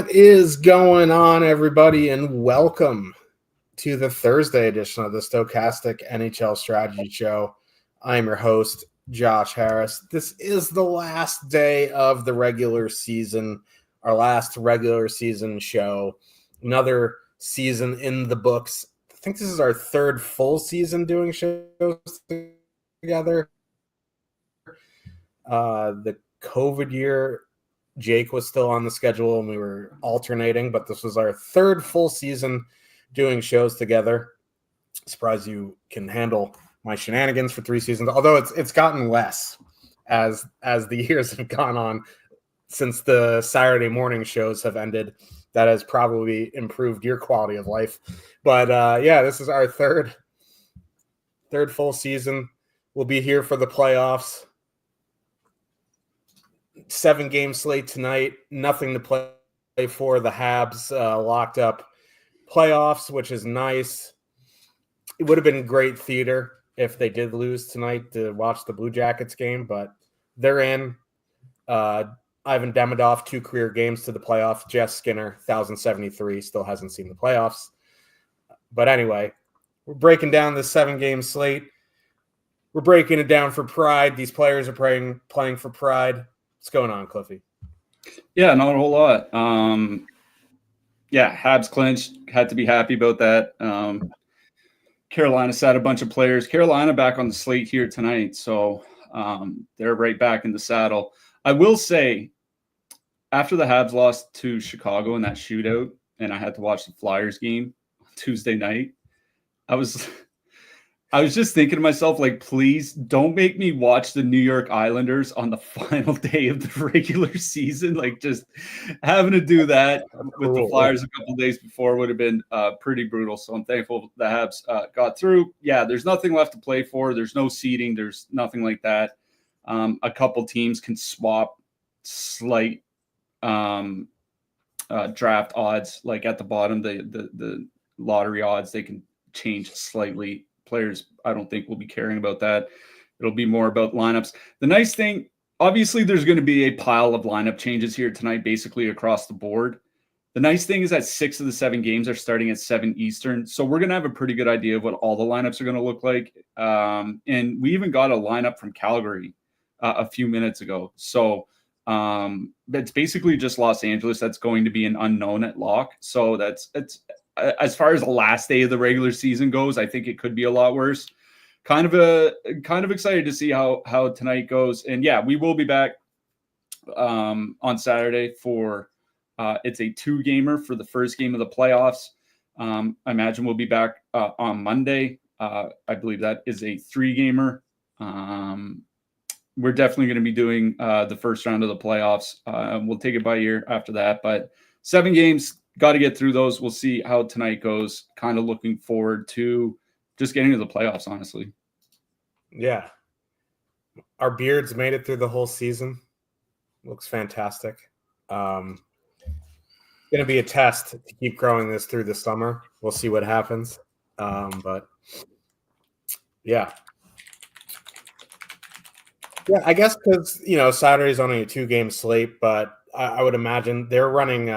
What is going on, everybody, and welcome to the Thursday edition of the Stochastic NHL Strategy Show. I'm your host, Josh Harris. This is the last day of the regular season, our last regular season show. Another season in the books. I think this is our third full season doing shows together. The COVID year, Jake was still on the schedule and we were alternating, but this was our third full season doing shows together. Surprised you can handle my shenanigans for 3 seasons, although it's gotten less as the years have gone on since the Saturday morning shows have ended. That has probably improved your quality of life. But this is our third full season. We'll be here for the playoffs. 7-game slate tonight. Nothing to play for. The Habs locked up playoffs, which is nice. It would have been great theater if they did lose tonight to watch the Blue Jackets game, but they're in. Ivan Demidov, 2 career games to the playoffs. Jess Skinner, 1,073, still hasn't seen the playoffs. But anyway, we're breaking down the 7-game slate. We're breaking it down for pride. These players are playing for pride. What's going on, Cliffy? Yeah, not a whole lot. Habs clinched. Had to be happy about that. Carolina sat a bunch of players. Carolina back on the slate here tonight, so they're right back in the saddle. I will say, after the Habs lost to Chicago in that shootout, and I had to watch the Flyers game on Tuesday night, I was just thinking to myself, like, please don't make me watch the New York Islanders on the final day of the regular season. Like, just having to do that with the Flyers a couple days before would have been pretty brutal. So I'm thankful the Habs got through. Yeah, there's nothing left to play for. There's no seeding. There's nothing like that. A couple teams can swap slight draft odds, like at the bottom, the lottery odds, they can change slightly. Players, I don't think, will be caring about that. It'll be more about lineups. The nice thing, obviously, there's going to be a pile of lineup changes here tonight, basically across the board. The nice thing is that 6 of the 7 games are starting at 7 Eastern. So we're going to have a pretty good idea of what all the lineups are going to look like. And we even got a lineup from Calgary a few minutes ago. So it's basically just Los Angeles that's going to be an unknown at lock. So it's as far as the last day of the regular season goes, I think it could be a lot worse. Kind of excited to see how tonight goes. And yeah, we will be back on Saturday for it's a 2-gamer for the first game of the playoffs. I imagine we'll be back on Monday. I believe that is a 3-gamer. We're definitely going to be doing the first round of the playoffs. We'll take it by ear after that, but 7 games. Got to get through those. We'll see how tonight goes. Kind of looking forward to just getting to the playoffs, honestly. Yeah. Our beards made it through the whole season. Looks fantastic. Going to be a test to keep growing this through the summer. We'll see what happens. But yeah. Yeah, I guess because, Saturday's only a 2-game slate, but I would imagine they're running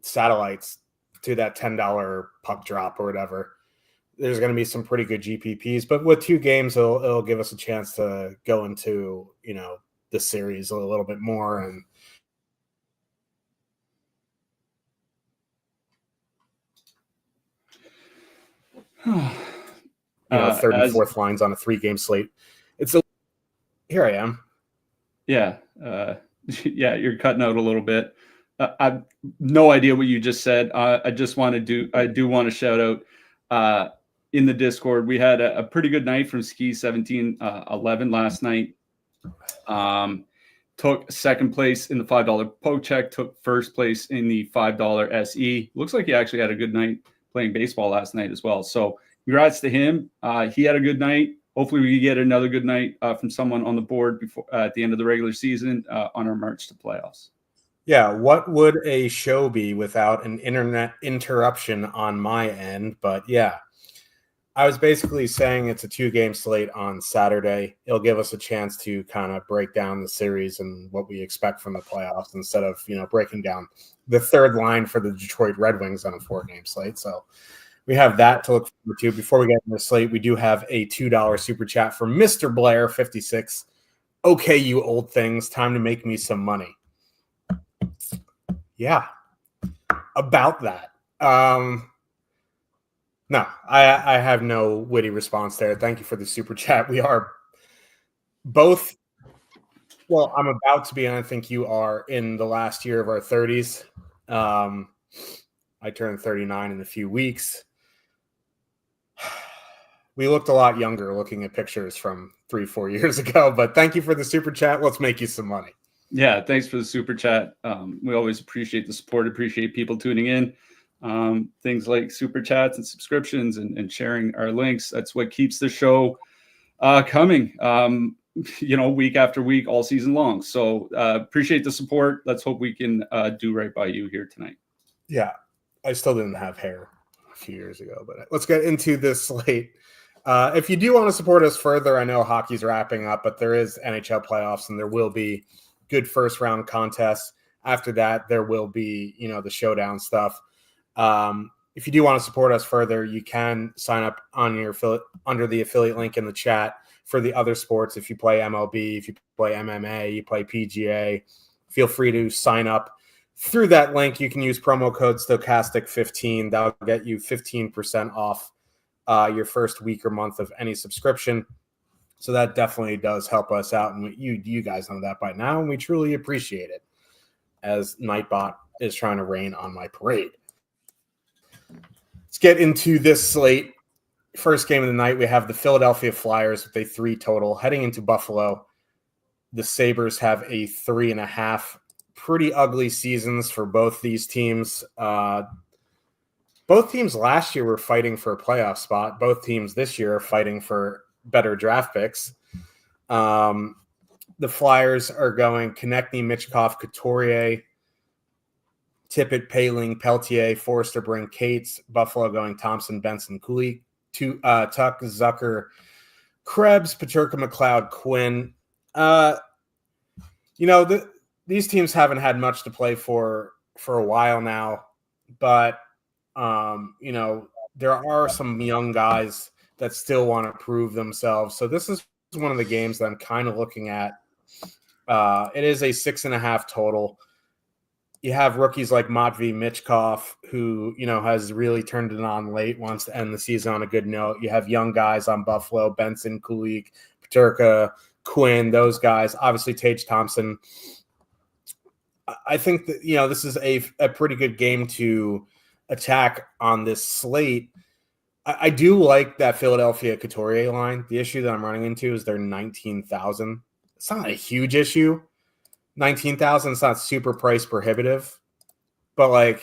satellites to that $10 puck drop or whatever. There's going to be some pretty good GPPs, but with 2 games, it'll give us a chance to go into, the series a little bit more. And third and fourth lines on a 3-game slate. Here I am. Yeah. You're cutting out a little bit. I have no idea what you just said. I do want to shout out in the Discord. We had a pretty good night from Ski 1711 last night. Took second place in the $5 poke check, took first place in the $5 SE. Looks like he actually had a good night playing baseball last night as well. So congrats to him. He had a good night. Hopefully we get another good night from someone on the board before at the end of the regular season on our march to playoffs. Yeah, what would a show be without an internet interruption on my end? But yeah, I was basically saying it's a 2-game slate on Saturday. It'll give us a chance to kind of break down the series and what we expect from the playoffs instead of, breaking down the third line for the Detroit Red Wings on a 4-game slate. So we have that to look forward to. Before we get into the slate, we do have a $2 super chat from Mr. Blair 56. Okay, you old things, time to make me some money. Yeah, about that. No, I have no witty response there. Thank you for the super chat. We are both, well, I'm about to be, and I think you are, in the last year of our 30s. I turned 39 in a few weeks. We looked a lot younger looking at pictures from 3-4 years ago, but thank you for the super chat. Let's make you some money. Yeah, thanks for the super chat. We always appreciate the support, appreciate people tuning in. Things like super chats and subscriptions and sharing our links. That's what keeps the show coming, week after week, all season long. So appreciate the support. Let's hope we can do right by you here tonight. Yeah, I still didn't have hair a few years ago, but let's get into this slate. If you do want to support us further, I know hockey's wrapping up, but there is NHL playoffs and there will be good first round contests. After that, there will be, the showdown stuff. If you do want to support us further, you can sign up on your under the affiliate link in the chat for the other sports. If you play MLB, if you play MMA, you play PGA, feel free to sign up through that link. You can use promo code Stochastic15. That'll get you 15% off your first week or month of any subscription. So that definitely does help us out. And you guys know that by now, and we truly appreciate it, as Nightbot is trying to rain on my parade. Let's get into this slate. First game of the night, we have the Philadelphia Flyers with a 3 total heading into Buffalo. The Sabres have a 3.5. Pretty ugly seasons for both these teams. Both teams last year were fighting for a playoff spot. Both teams this year are fighting for better draft picks. The Flyers are going Konechny, Michkov, Couturier, Tippett, Paling, Peltier, Forster, Brink, Cates. Buffalo going Thompson, Benson, Cooley, Tuck, Zucker, Krebs, Peterka, McLeod, Quinn. These teams haven't had much to play for a while now, but there are some young guys that still want to prove themselves. So this is one of the games that I'm kind of looking at. It is a 6.5 total. You have rookies like Matvei Michkov, who, has really turned it on late, wants to end the season on a good note. You have young guys on Buffalo, Benson, Kulik, Peterka, Quinn, those guys. Obviously, Tage Thompson. I think that, this is a pretty good game to attack on this slate. I do like that Philadelphia Couturier line. The issue that I'm running into is they're 19,000. It's not a huge issue. 19,000 is not super price prohibitive, but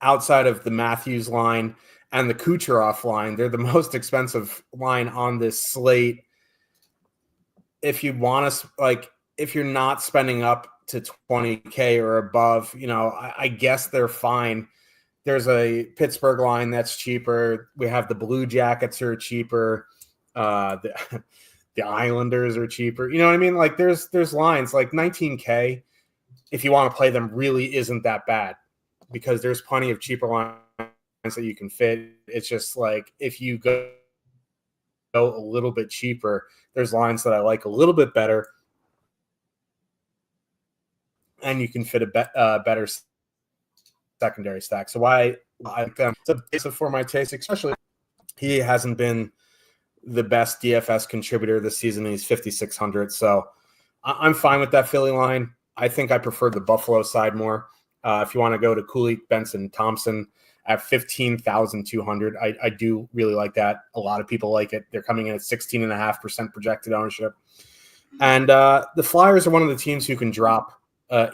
outside of the Matthews line and the Kucherov line, they're the most expensive line on this slate. If you want to, if you're not spending up to $20K or above, I guess they're fine. There's a Pittsburgh line that's cheaper. We have the Blue Jackets are cheaper. The Islanders are cheaper. You know what I mean? There's lines like 19K. If you want to play them, really isn't that bad because there's plenty of cheaper lines that you can fit. It's just if you go a little bit cheaper, there's lines that I like a little bit better, and you can fit a better secondary stack. So why I like them? It's for my taste, especially he hasn't been the best DFS contributor this season. He's 5,600. So I'm fine with that Philly line. I think I prefer the Buffalo side more. If you want to go to Kulik, Benson, Thompson at 15,200, I do really like that. A lot of people like it. They're coming in at 16.5% projected ownership. And the Flyers are one of the teams who can drop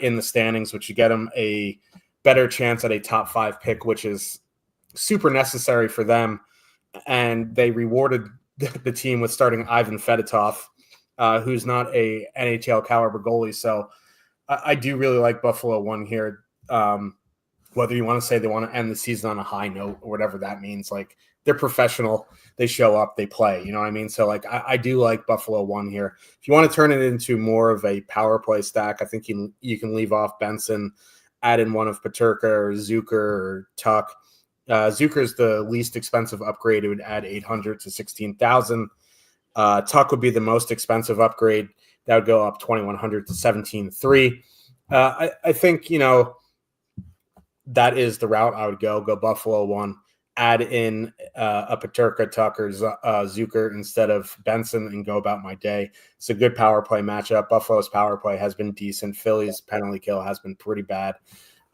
in the standings, which you get them a better chance at a top 5 pick, which is super necessary for them. And they rewarded the team with starting Ivan Fedotov, who's not a NHL caliber goalie. So I do really like Buffalo 1 here. whether you want to say they want to end the season on a high note or whatever that means. Like, they're professional. They show up, they play. You know what I mean? So, like, I do like Buffalo 1 here. If you want to turn it into more of a power play stack, I think you can leave off Benson, add in one of Peterka or Zucker or Tuck. Zucker is the least expensive upgrade. It would add 800 to 16,000. Tuck would be the most expensive upgrade. That would go up 2,100 to 17,300. I think, that is the route I would go Buffalo 1, add in a Peterka, Tucker, Zucker instead of Benson, and go about my day. It's a good power play matchup. Buffalo's power play has been decent. Philly's penalty kill has been pretty bad.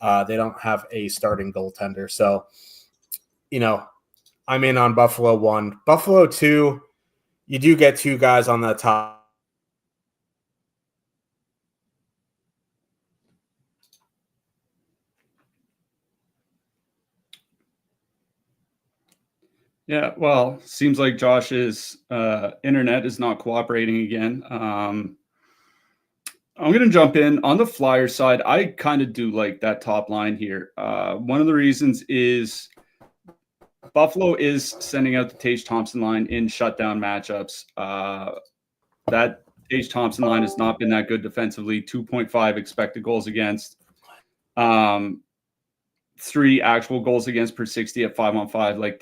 They don't have a starting goaltender. So, I'm in on Buffalo 1. Buffalo 2, you do get 2 guys on the top. Yeah, well, seems like Josh's internet is not cooperating again. I'm going to jump in on the Flyers side. I kind of do like that top line here. One of the reasons is Buffalo is sending out the Tage Thompson line in shutdown matchups. That Tage Thompson line has not been that good defensively. 2.5 expected goals against. 3 actual goals against per 60 at 5-on-5. Like,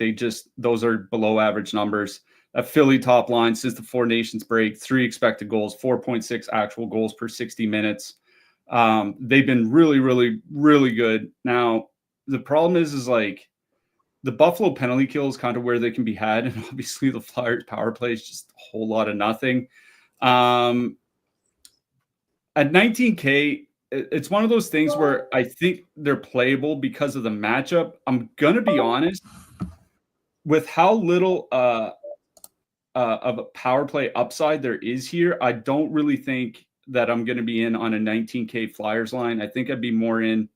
those are below average numbers. A Philly top line since the Four Nations break, 3 expected goals, 4.6 actual goals per 60 minutes. They've been really, really, really good. Now, the problem is like the Buffalo penalty kill is kind of where they can be had. And obviously the Flyers power play is just a whole lot of nothing. At 19K, it's one of those things where I think they're playable because of the matchup. I'm going to be honest, with how little of a power play upside there is here, I don't really think that I'm going to be in on a 19K Flyers line. I think I'd be more in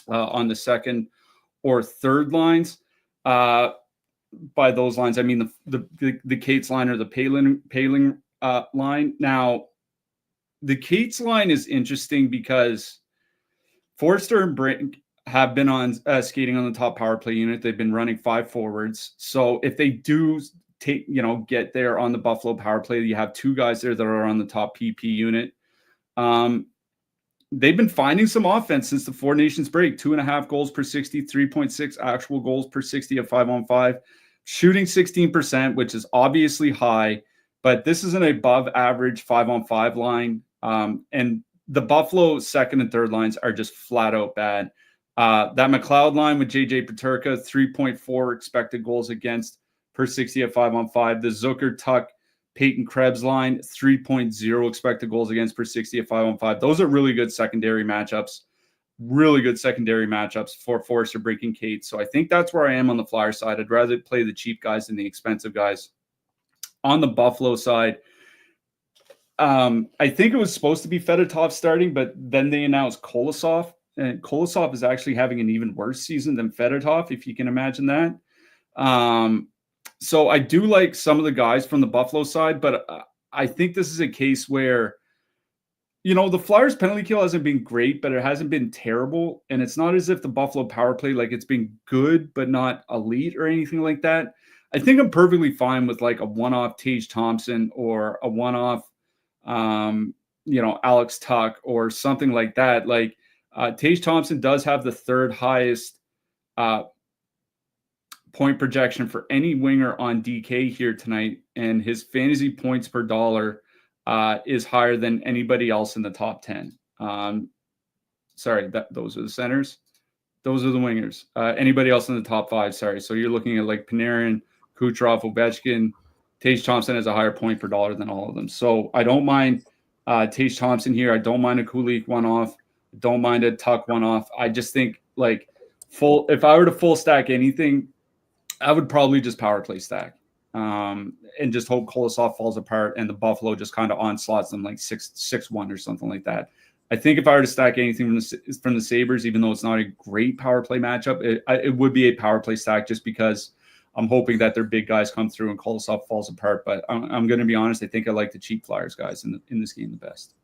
on the second or third lines. By those lines, I mean the Cates line or the Paling line. Now, the Cates line is interesting because Forster and Brink have been on skating on the top power play unit. They've been running 5 forwards. So if they do get there on the Buffalo power play, you have 2 guys there that are on the top PP unit. They've been finding some offense since the Four Nations break. 2.5 goals per 60, 3.6 actual goals per 60 at 5-on-5, shooting 16%, which is obviously high, but this is an above average 5-on-5 line. And the Buffalo second and third lines are just flat out bad. That McLeod line with JJ Peterka, 3.4 expected goals against per 60 at 5-on-5. The Zucker, Tuck, Peyton Krebs line, 3.0 expected goals against per 60 at 5-on-5. Those are really good secondary matchups. For Forster, breaking Kate. So I think that's where I am on the Flyer side. I'd rather play the cheap guys than the expensive guys. On the Buffalo side, I think it was supposed to be Fedotov starting, but then they announced Kolosov, and Kolosov is actually having an even worse season than Fedotov, if you can imagine that. So I do like some of the guys from the Buffalo side, but I think this is a case where, the Flyers penalty kill hasn't been great, but it hasn't been terrible. And it's not as if the Buffalo power play, like, it's been good, but not elite or anything like that. I think I'm perfectly fine with like a one-off Tage Thompson or a one-off, Alex Tuck or something like that. Like, Tage Thompson does have the 3rd highest point projection for any winger on DK here tonight, and his fantasy points per dollar is higher than anybody else in the top 10. Those are the centers. Those are the wingers. Anybody else in the top 5, sorry. So you're looking at like Panarin, Kucherov, Ovechkin. Tage Thompson has a higher point per dollar than all of them. So I don't mind Tage Thompson here. I don't mind a Kulich one-off. Don't mind a Tuck one-off. I just think, like, if I were to full stack anything, I would probably just power play stack and just hope Kolosov falls apart and the Buffalo just kind of onslaughts them like 6-1 or something like that. I think if I were to stack anything from the Sabres, even though it's not a great power play matchup, it would be a power play stack just because I'm hoping that their big guys come through and Kolosov falls apart. But I'm going to be honest, I think I like the cheap Flyers guys in this game the best.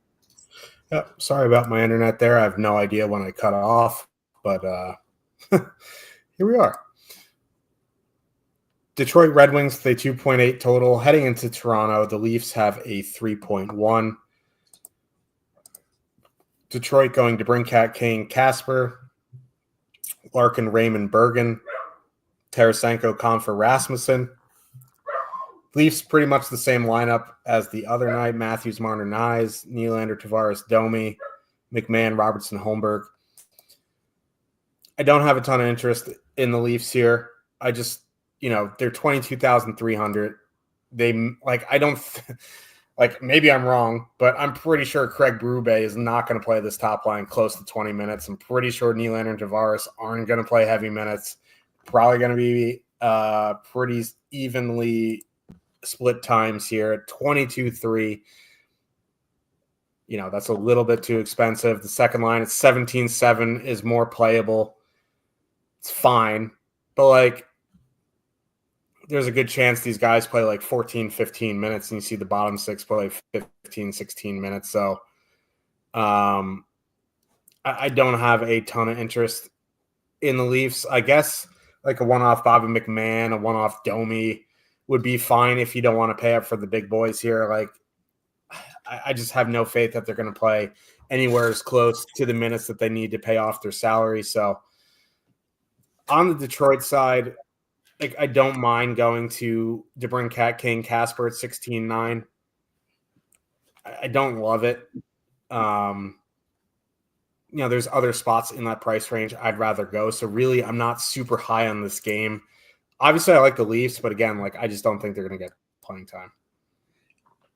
Yeah, sorry about my internet there. I have no idea when I cut off, but Here we are. Detroit Red Wings, they 2.8 total. Heading into Toronto, the Leafs have a 3.1. Detroit going to Brinkat, Kane, Casper, Larkin, Raymond, Bergen, Tarasenko, Confer, Rasmussen. Leafs pretty much the same lineup as the other night. Matthews, Marner, Nyes, Nylander, Tavares, Domi, McMahon, Robertson, Holmberg. I don't have a ton of interest in the Leafs here. I just, they're 22,300. Maybe I'm wrong, but I'm pretty sure Craig Berube is not going to play this top line close to 20 minutes. I'm pretty sure Nylander and Tavares aren't going to play heavy minutes. Probably going to be pretty evenly split times here at 22-3. That's a little bit too expensive. The second line at 17-7 is more playable. It's fine. But there's a good chance these guys play 14, 15 minutes, and you see the bottom six play 15, 16 minutes. So I don't have a ton of interest in the Leafs. I guess a one-off Bobby McMahon, a one-off Domi would be fine if you don't want to pay up for the big boys here. I just have no faith that they're going to play anywhere as close to the minutes that they need to pay off their salary. So on the Detroit side, I don't mind going to DeBrincat, Kane, Casper at 16.9. I don't love it. There's other spots in that price range I'd rather go. So really, I'm not super high on this game. Obviously, I like the Leafs, but again, I just don't think they're going to get playing time.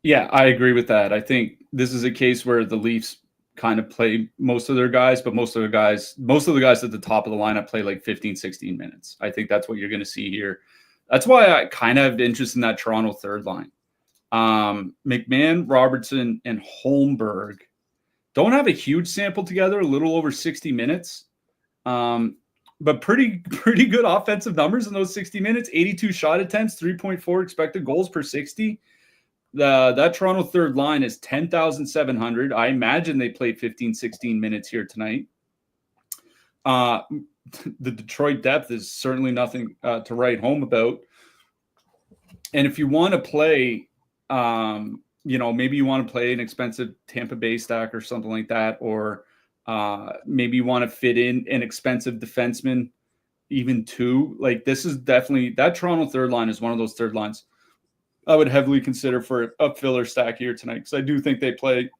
Yeah, I agree with that. I think this is a case where the Leafs kind of play most of their guys, but most of the guys at the top of the lineup play 15, 16 minutes. I think that's what you're going to see here. That's why I kind of have interest in that Toronto third line. McMahon, Robertson, and Holmberg don't have a huge sample together, a little over 60 minutes. But pretty good offensive numbers in those 60 minutes. 82 shot attempts, 3.4 expected goals per 60. That Toronto third line is 10,700. I imagine they played 15, 16 minutes here tonight. The Detroit depth is certainly nothing to write home about. And if you want to play, maybe you want to play an expensive Tampa Bay stack or something like that, or maybe you want to fit in an expensive defenseman, even two. This is definitely, that Toronto third line is one of those third lines I would heavily consider for a filler stack here tonight, because I do think they play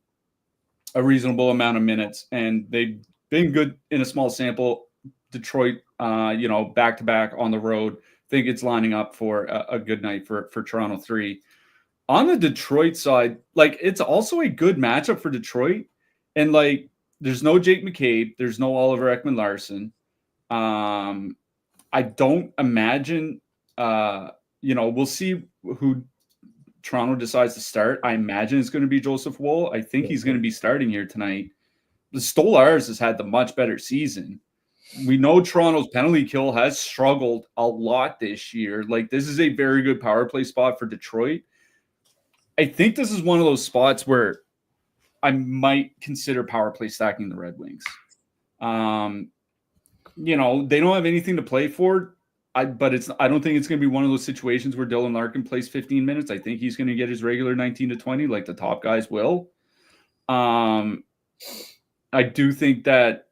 a reasonable amount of minutes, and they've been good in a small sample. Detroit, back-to-back on the road. I think it's lining up for a good night for Toronto 3. On the Detroit side, it's also a good matchup for Detroit. And, there's no Jake McCabe. There's no Oliver Ekman-Larsson. I don't imagine, we'll see who Toronto decides to start. I imagine it's going to be Joseph Woll. I think he's going to be starting here tonight. The Stolarz has had the much better season. We know Toronto's penalty kill has struggled a lot this year. This is a very good power play spot for Detroit. I think this is one of those spots where I might consider power play stacking the Red Wings. They don't have anything to play for. I don't think it's going to be one of those situations where Dylan Larkin plays 15 minutes. I think he's going to get his regular 19 to 20 like the top guys will. I do think that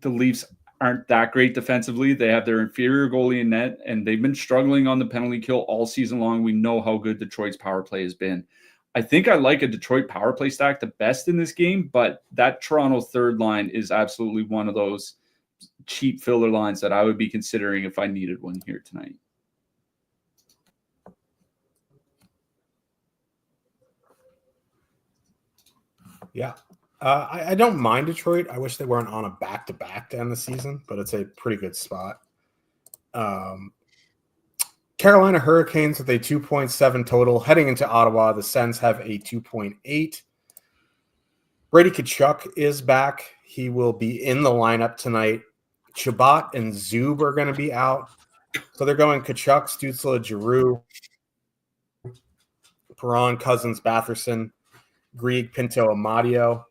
the Leafs aren't that great defensively. They have their inferior goalie in net, and they've been struggling on the penalty kill all season long. We know how good Detroit's power play has been. I think I like a Detroit power play stack the best in this game, but that Toronto third line is absolutely one of those cheap filler lines that I would be considering if I needed one here tonight. Yeah. I don't mind Detroit. I wish they weren't on a back-to-back to end the season, but it's a pretty good spot. Carolina Hurricanes with a 2.7 total. Heading into Ottawa, the Sens have a 2.8. Brady Tkachuk is back. He will be in the lineup tonight. Chabot and Zub are going to be out. So they're going Tkachuk, Stützle, Giroux, Perron, Cousins, Batherson, Grieg, Pinto, Amadio.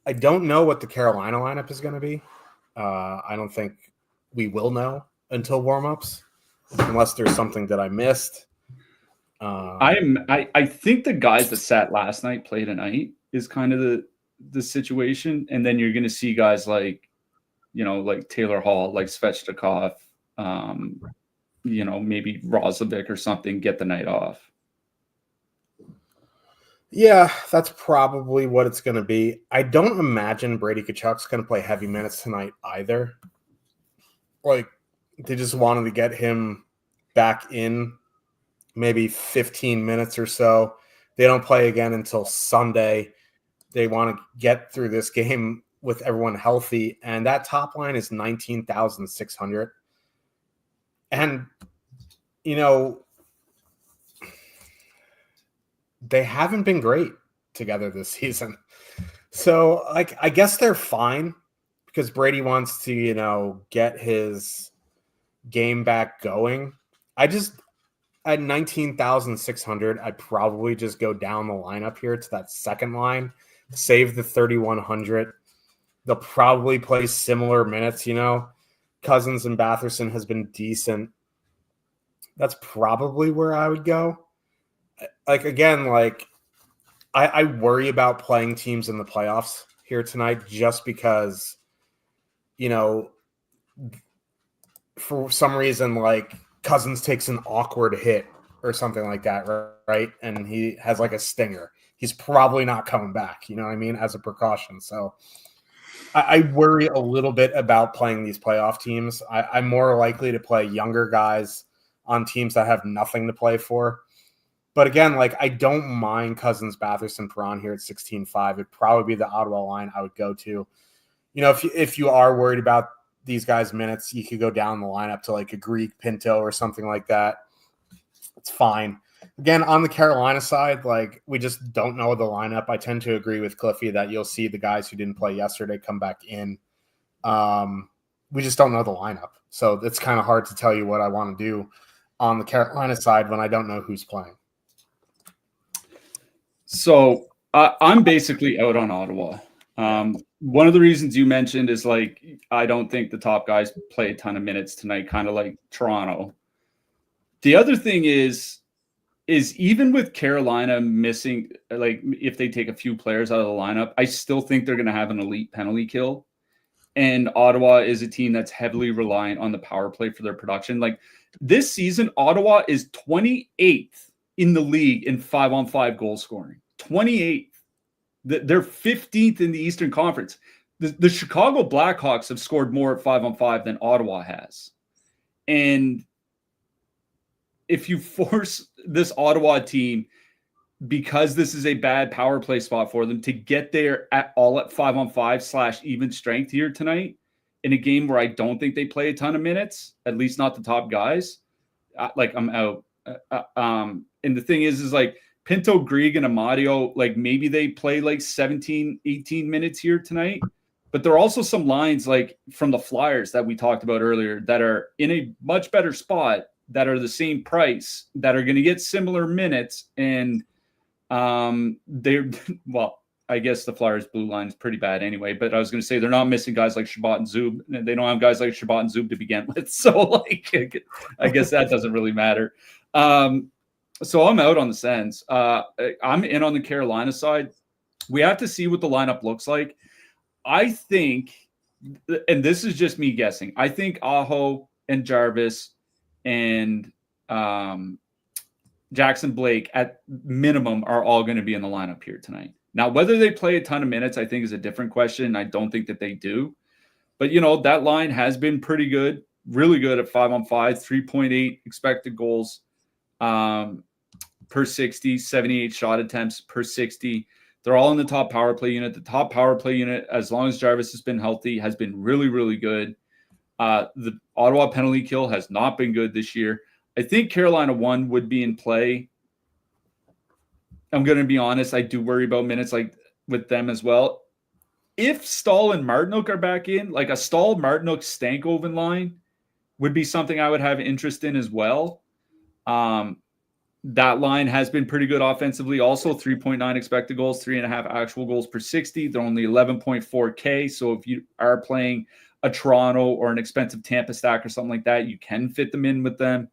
I don't know what the Carolina lineup is going to be. I don't think we will know until warmups, unless there's something that I missed. I think the guys that sat last night play tonight is kind of the situation, and then you're going to see guys like, like Taylor Hall, like Svechnikov, maybe Roslovic or something get the night off. Yeah, that's probably what it's going to be. I don't imagine Brady Tkachuk's going to play heavy minutes tonight either. Like, they just wanted to get him back in maybe 15 minutes or so. They don't play again until Sunday. They want to get through this game with everyone healthy, and that top line is 19,600. And, they haven't been great together this season. So, I guess they're fine because Brady wants to, get his game back going. At 19,600, I'd probably just go down the lineup here to that second line, save the 3,100. They'll probably play similar minutes, Cousins and Batherson has been decent. That's probably where I would go. I worry about playing teams in the playoffs here tonight just because, for some reason, Cousins takes an awkward hit or something like that, right? And he has a stinger. He's probably not coming back, you know what I mean, as a precaution. So I worry a little bit about playing these playoff teams. I'm more likely to play younger guys on teams that have nothing to play for. But again, I don't mind Cousins, Batherson, Perron here at 16.5. It'd probably be the Ottawa line I would go to. If you are worried about these guys' minutes, you could go down the lineup to a Greek Pinto or something like that. It's fine. Again, on the Carolina side, we just don't know the lineup. I tend to agree with Cliffy that you'll see the guys who didn't play yesterday come back in. We just don't know the lineup. So it's kind of hard to tell you what I want to do on the Carolina side when I don't know who's playing. So I'm basically out on Ottawa. One of the reasons you mentioned is I don't think the top guys play a ton of minutes tonight, kind of like Toronto. The other thing is even with Carolina missing, if they take a few players out of the lineup, I still think they're going to have an elite penalty kill. And Ottawa is a team that's heavily reliant on the power play for their production. This season, Ottawa is 28th in the league in 5-on-5 goal scoring. 28th. They're 15th in the Eastern Conference. The Chicago Blackhawks have scored more at 5-on-5 than Ottawa has. And if you force this Ottawa team, because this is a bad power play spot for them, to get there at 5-on-5 / even strength here tonight in a game where I don't think they play a ton of minutes, at least not the top guys, I'm out. And the thing is Pinto, Grieg, and Amadio, maybe they play 17, 18 minutes here tonight. But there are also some lines from the Flyers that we talked about earlier that are in a much better spot, that are the same price, that are going to get similar minutes. And I guess the Flyers blue line is pretty bad anyway. But I was going to say they're not missing guys like Shabbat and Zub. They don't have guys like Shabbat and Zub to begin with. So I guess that doesn't really matter. So I'm out on the Sens. I'm in on the Carolina side. We have to see what the lineup looks like. I think, and this is just me guessing, I think Aho and Jarvis and Jackson Blake at minimum are all going to be in the lineup here tonight. Now, whether they play a ton of minutes, I think is a different question. I don't think that they do. But, that line has been pretty good, really good at 5-on-5, 3.8 expected goals per 60, 78 shot attempts per 60. They're all in the top power play unit. The top power play unit, as long as Jarvis has been healthy, has been really, really good. The Ottawa penalty kill has not been good this year. I think Carolina 1 would be in play. I'm going to be honest. I do worry about minutes with them as well. If Stahl and Martinook are back in, a Stahl, Martinook, Stankoven line would be something I would have interest in as well. that line has been pretty good offensively. Also 3.9 expected goals, 3.5 actual goals per 60. They're only 11.4K. So if you are playing a Toronto or an expensive Tampa stack or something like that, you can fit them in with them.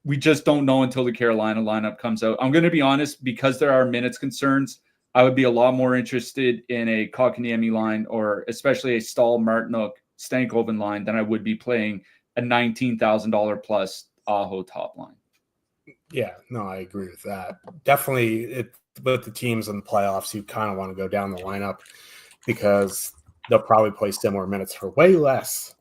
We just don't know until the Carolina lineup comes out. I'm going to be honest, because there are minutes concerns, I would be a lot more interested in a Kotkaniemi line, or especially a Stahl, Martinook, Stankoven line, than I would be playing a $19,000 plus Aho top line. Yeah, no, I agree with that. Definitely, with the teams in the playoffs, you kind of want to go down the lineup because they'll probably play similar minutes for way less.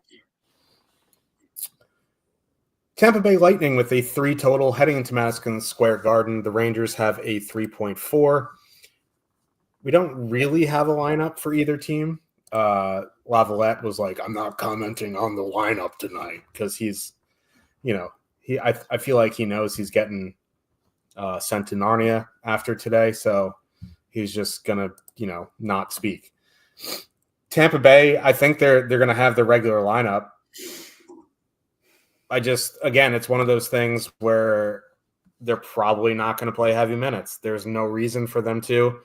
Tampa Bay Lightning with a 3 total heading into Madison Square Garden. The Rangers have a 3.4. We don't really have a lineup for either team. Lavalette was like, I'm not commenting on the lineup tonight because he's, I feel like he knows he's getting sent to Narnia after today, so he's just gonna, not speak. Tampa Bay, I think they're gonna have the regular lineup. Again, it's one of those things where they're probably not going to play heavy minutes. There's no reason for them to.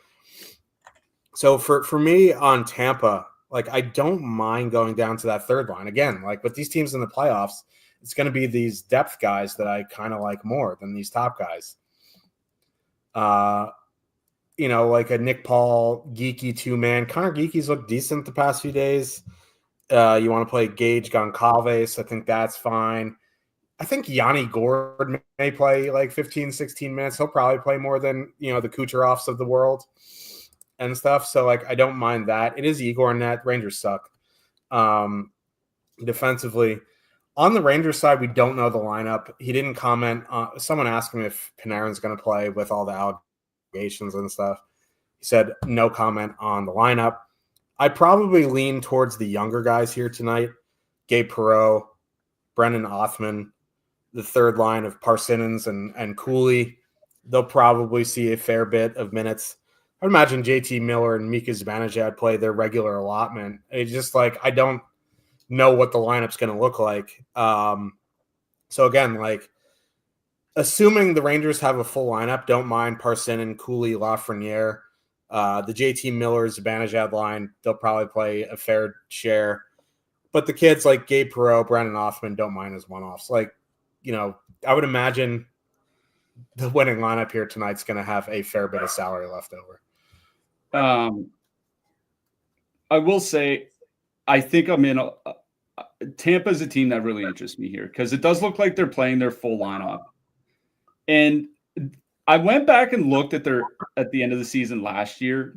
So for me on Tampa, like, I don't mind going down to that third line. Again, like with these teams in the playoffs, it's going to be these depth guys that I kind of like more than these top guys. Like a Nick Paul, Geeky two-man. Connor Geeky's looked decent the past few days. You want to play Gage Goncalves, I think that's fine. I think Yanni Gourde may play like 15, 16 minutes. He'll probably play more than, the Kucherovs of the world and stuff. So, like, I don't mind that. It is Igor net. Rangers suck defensively. On the Rangers side, we don't know the lineup. He didn't comment. Someone asked him if Panarin's going to play with all the allegations and stuff. He said no comment on the lineup. I'd probably lean towards the younger guys here tonight. Gabe Perreault, Brennan Othman, the third line of Parsinens and Cooley. They'll probably see a fair bit of minutes. I would imagine JT Miller and Mika Zibanejad play their regular allotment. It's just like, I don't know what the lineup's going to look like. So again, like, assuming the Rangers have a full lineup, don't mind Parsinens, Cooley, Lafreniere. The JT Miller, Zibanejad line, they'll probably play a fair share. But the kids like Gabe Perreault, Brandon Othman don't mind as one-offs. Like, I would imagine the winning lineup here tonight's going to have a fair bit of salary left over. I will say, I think I'm in Tampa's a team that really interests me here because it does look like they're playing their full lineup. And I went back and looked at the end of the season last year.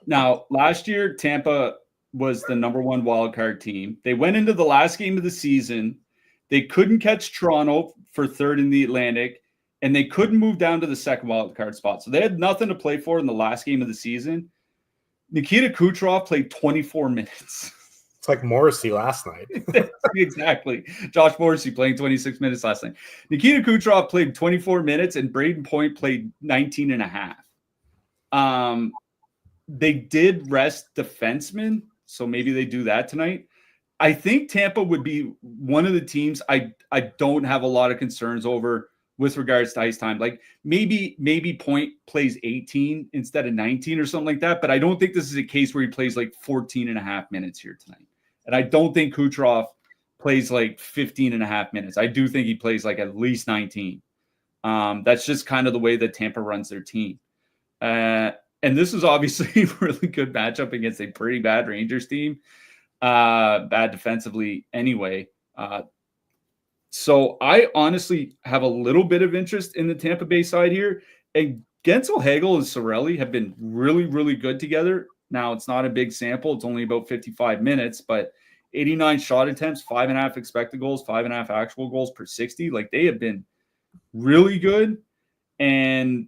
Now, last year, Tampa was the number 1 wildcard team. They went into the last game of the season. They couldn't catch Toronto for third in the Atlantic, and they couldn't move down to the second wildcard spot. So they had nothing to play for in the last game of the season. Nikita Kucherov played 24 minutes. It's like Morrissey last night. Exactly. Josh Morrissey playing 26 minutes last night. Nikita Kucherov played 24 minutes, and Braden Point played 19 and a half. They did rest defensemen, so maybe they do that tonight. I think Tampa would be one of the teams I don't have a lot of concerns over with regards to ice time. Like maybe Point plays 18 instead of 19 or something like that, but I don't think this is a case where he plays like 14 and a half minutes here tonight. And I don't think Kucherov plays like 15 and a half minutes. I do think he plays like at least 19. That's just kind of the way that Tampa runs their team. And this is obviously a really good matchup against a pretty bad Rangers team. Bad defensively anyway. So I honestly have a little bit of interest in the Tampa Bay side here. And Gensel, Hagel, and Sorelli have been really, really good together. Now, it's not a big sample. It's only about 55 minutes, but 89 shot attempts, 5.5 expected goals, 5.5 actual goals per 60. Like, they have been really good. And,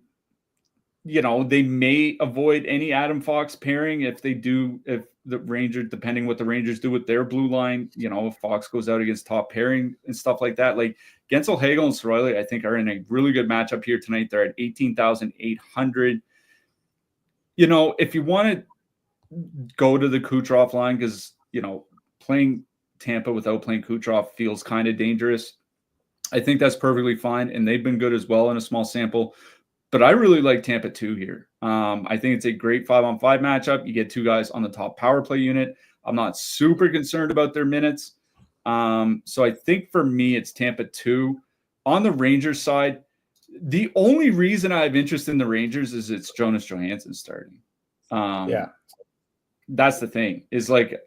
they may avoid any Adam Fox pairing if the Rangers, depending what the Rangers do with their blue line, if Fox goes out against top pairing and stuff like that. Like, Gensel, Hagel, and Sorelli, I think, are in a really good matchup here tonight. They're at 18,800. If you want to go to the Kucherov line, because, playing Tampa without playing Kucherov feels kind of dangerous. I think that's perfectly fine, and they've been good as well in a small sample. But I really like Tampa 2 here. I think it's a great 5-on-5 matchup. You get two guys on the top power play unit. I'm not super concerned about their minutes. So I think for me, it's Tampa 2. On the Rangers side, the only reason I have interest in the Rangers is it's Jonas Johansson starting. That's the thing. Is like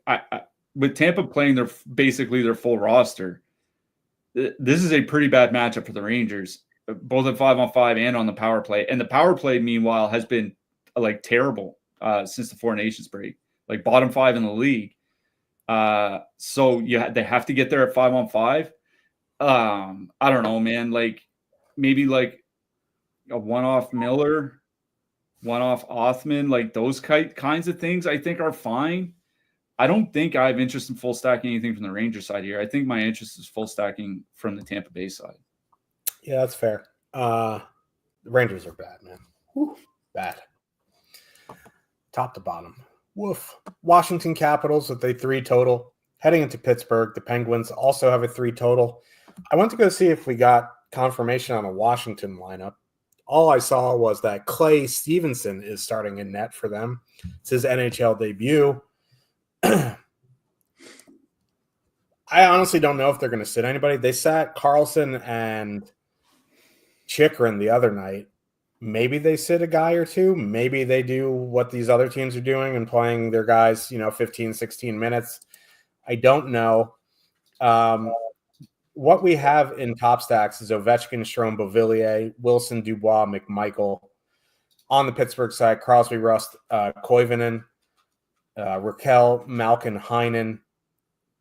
with Tampa playing basically their full roster, this is a pretty bad matchup for the Rangers, both at 5-on-5 and on the power play. And the power play, meanwhile, has been like terrible since the Four Nations break, like bottom 5 in the league. So they have to get there at 5-on-5. I don't know, man. Like maybe like a one-off Miller, one-off Othman, like those kinds of things I think are fine. I don't think I have interest in full stacking anything from the Rangers side here. I think my interest is full stacking from the Tampa Bay side. Yeah, that's fair. The Rangers are bad, man. Whew, bad. Top to bottom. Woof. Washington Capitals with a 3 total. Heading into Pittsburgh, the Penguins also have a 3 total. I went to go see if we got confirmation on a Washington lineup. All I saw was that Clay Stevenson is starting in net for them. It's his NHL debut. I honestly don't know if they're going to sit anybody. They sat Carlson and Chikrin the other night. Maybe they sit a guy or two. Maybe they do what these other teams are doing and playing their guys, 15, 16 minutes. I don't know. What we have in top stacks is Ovechkin, Strome, Beauvillier, Wilson, Dubois, McMichael. On the Pittsburgh side, Crosby, Rust, Koivunen, Raquel, Malkin, Heinen,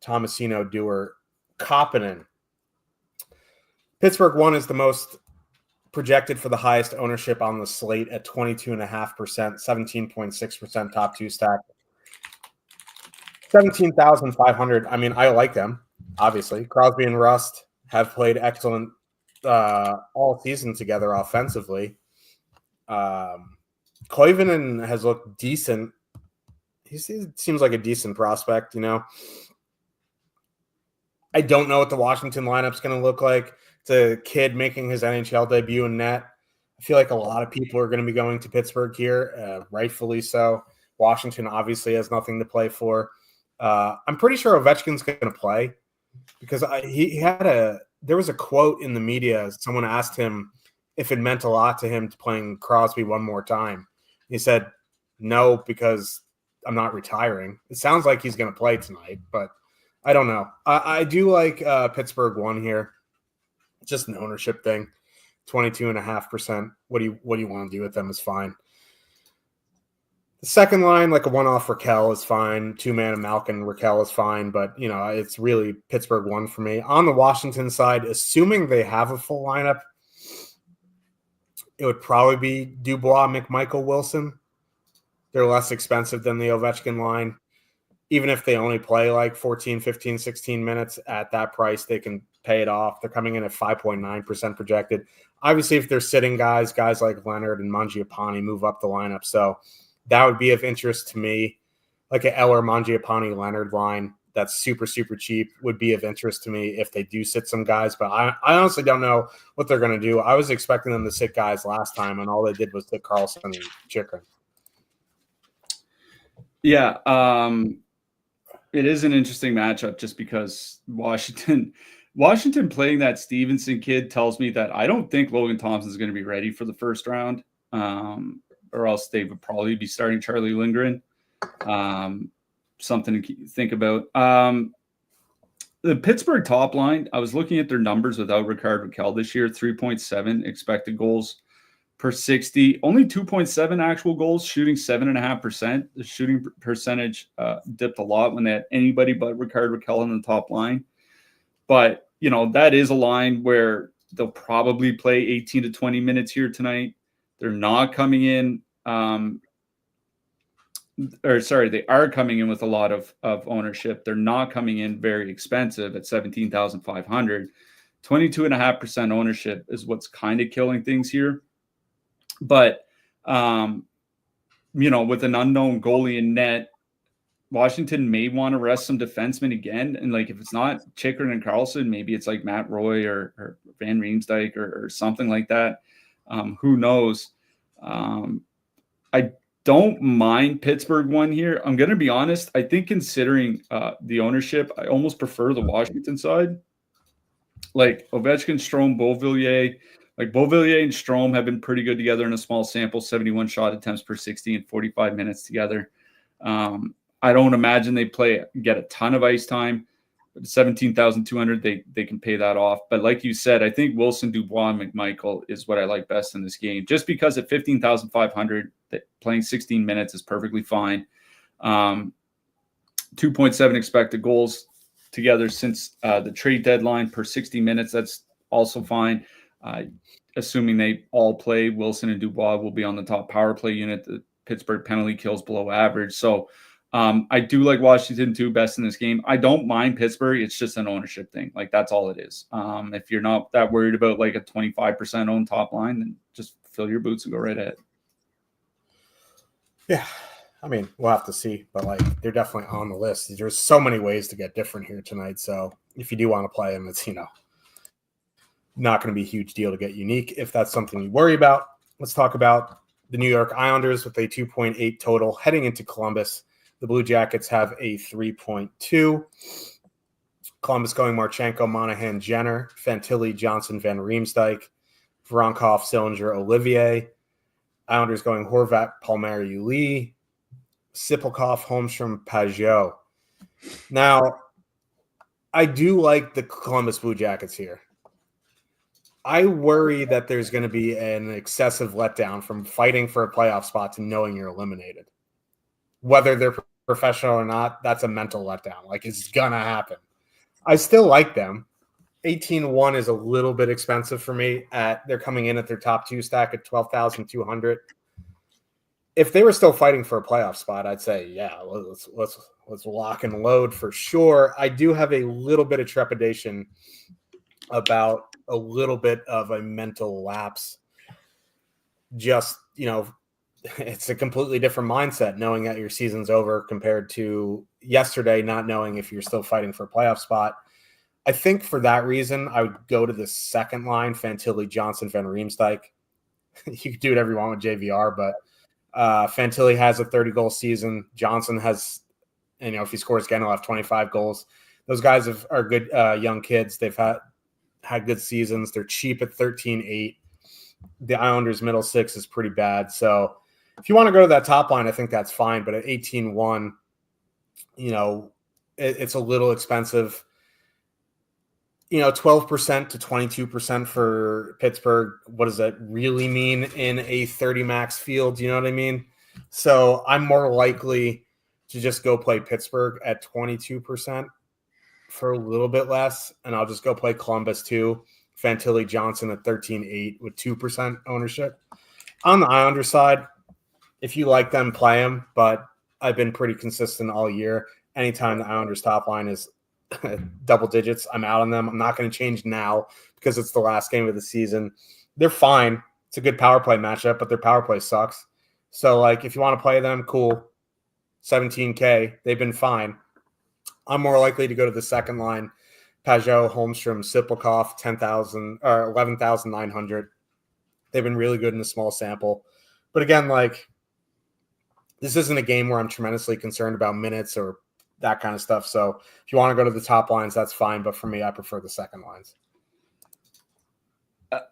Tomasino, Dewar, Koppinen. Pittsburgh 1 is the most projected for the highest ownership on the slate at 22.5%, 17.6% top 2 stack. 17,500. I mean, I like them, obviously. Crosby and Rust have played excellent all season together offensively. Koivunen has looked decent. He seems like a decent prospect, I don't know what the Washington lineup's going to look like. It's a kid making his NHL debut in net. I feel like a lot of people are going to be going to Pittsburgh here, rightfully so. Washington obviously has nothing to play for. I'm pretty sure Ovechkin's going to play because there was a quote in the media. Someone asked him if it meant a lot to him to playing Crosby one more time. He said, no, because I'm not retiring. It sounds like he's going to play tonight, but I don't know. I do like Pittsburgh 1 here. Just an ownership thing. 22.5%. What do you want to do with them is fine. The second line, like a one-off Raquel is fine. 2-man of Malkin, Raquel is fine, but it's really Pittsburgh 1 for me. On the Washington side, assuming they have a full lineup, it would probably be Dubois, McMichael, Wilson. They're less expensive than the Ovechkin line. Even if they only play like 14, 15, 16 minutes at that price, they can pay it off. They're coming in at 5.9% projected. Obviously, if they're sitting guys like Leonard and Mangiapane move up the lineup. So that would be of interest to me. Like an Eller, Mangiapane, Leonard line that's super, super cheap would be of interest to me if they do sit some guys. But I honestly don't know what they're going to do. I was expecting them to sit guys last time, and all they did was sit Carlson and Chikrin. Yeah, it is an interesting matchup just because Washington playing that Stevenson kid tells me that I don't think Logan Thompson is going to be ready for the first round, or else they would probably be starting Charlie Lindgren. Something to think about. The Pittsburgh top line, I was looking at their numbers without Rickard Rakell this year, 3.7 expected goals per 60, only 2.7 actual goals, shooting 7.5%. The shooting percentage dipped a lot when they had anybody but Rickard Rakell on the top line. But, that is a line where they'll probably play 18 to 20 minutes here tonight. They're not coming in, they are coming in with a lot of ownership. They're not coming in very expensive at 17,500. 22.5% ownership is what's kind of killing things here. But, with an unknown goalie in net, Washington may want to rest some defensemen again. And if it's not Chikrin and Carlson, maybe it's like Matt Roy or Van Riemsdyk or something like that. Who knows? I don't mind Pittsburgh one here. I'm going to be honest. I think considering the ownership, I almost prefer the Washington side. Like Ovechkin, Strome, Beauvillier. Like Beauvillier and Strome have been pretty good together in a small sample, 71 shot attempts per 60 in 45 minutes together. I don't imagine they get a ton of ice time. 17,200, they can pay that off. But like you said, I think Wilson, Dubois, and McMichael is what I like best in this game. Just because at 15,500, playing 16 minutes is perfectly fine. 2.7 expected goals together since the trade deadline per 60 minutes. That's also fine. Assuming they all play, Wilson and Dubois will be on the top power play unit. The Pittsburgh penalty kills below average. So I do like Washington too, best in this game. I don't mind Pittsburgh. It's just an ownership thing. Like that's all it is. If you're not that worried about like a 25% owned top line, then just fill your boots and go right ahead. Yeah. I mean, we'll have to see, but like they're definitely on the list. There's so many ways to get different here tonight. So if you do want to play them, it's, not going to be a huge deal to get unique. If that's something you worry about, let's talk about the New York Islanders with a 2.8 total heading into Columbus. The Blue Jackets have a 3.2. Columbus going Marchenko, Monahan, Jenner, Fantilli, Johnson, Van Riemsdyk, Voronkov, Sillinger, Olivier. Islanders going Horvat, Palmieri, Lee, Sipelkoff, Holmstrom, Pajot. Now, I do like the Columbus Blue Jackets here. I worry that there's going to be an excessive letdown from fighting for a playoff spot to knowing you're eliminated. Whether they're professional or not, that's a mental letdown. Like, it's going to happen. I still like them. 18-1 is a little bit expensive for me. They're coming in at their top two stack at 12,200. If they were still fighting for a playoff spot, I'd say, yeah, let's lock and load for sure. I do have a little bit of trepidation about a little bit of a mental lapse. Just, it's a completely different mindset knowing that your season's over compared to yesterday, not knowing if you're still fighting for a playoff spot. I think for that reason, I would go to the second line, Fantilli, Johnson, Van Riemsdyk. You can do whatever you want with JVR, but Fantilli has a 30-goal season. Johnson has, if he scores again, he'll have 25 goals. Those guys are good young kids. They've had good seasons. They're cheap at 13-8. The Islanders' middle six is pretty bad. So if you want to go to that top line, I think that's fine. But at 18-1, it's a little expensive. 12% to 22% for Pittsburgh. What does that really mean in a 30 max field? You know what I mean? So I'm more likely to just go play Pittsburgh at 22% for a little bit less, and I'll just go play Columbus too. Fantilli, Johnson at 13-8 with 2% ownership. On the Islander side, if you like them, play them, but I've been pretty consistent all year. Anytime the Islanders top line is double digits, I'm out on them. I'm not going to change now because it's the last game of the season. They're fine. It's a good power play matchup, but their power play sucks. So, if you want to play them, cool. 17K. They've been fine. I'm more likely to go to the second line. Pajot, Holmstrom, Sipelkoff, 10,000 or 11,900. They've been really good in a small sample. But again, this isn't a game where I'm tremendously concerned about minutes or that kind of stuff. So if you want to go to the top lines, that's fine. But for me, I prefer the second lines.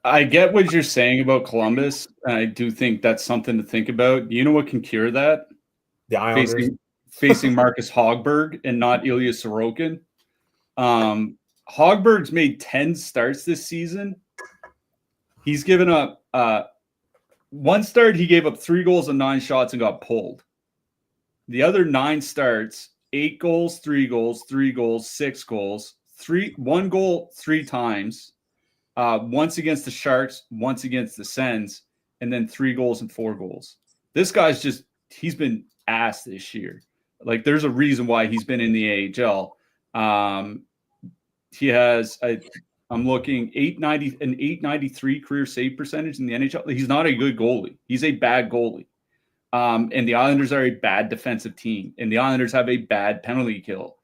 I get what you're saying about Columbus. I do think that's something to think about. You know what can cure that? The Islanders. Facing Marcus Hogberg and not Ilya Sorokin. Hogberg's made 10 starts this season. He's given up one start. He gave up 3 goals and 9 shots and got pulled. The other 9 starts, 8 goals, 3 goals, 3 goals, 6 goals, 1 goal 3 times. Once against the Sharks, once against the Sens, and then 3 goals and 4 goals. This guy's he's been ass this year. There's a reason why he's been in the AHL. He has, I'm looking, an 893 career save percentage in the NHL. He's not a good goalie. He's a bad goalie. And the Islanders are a bad defensive team. And the Islanders have a bad penalty kill.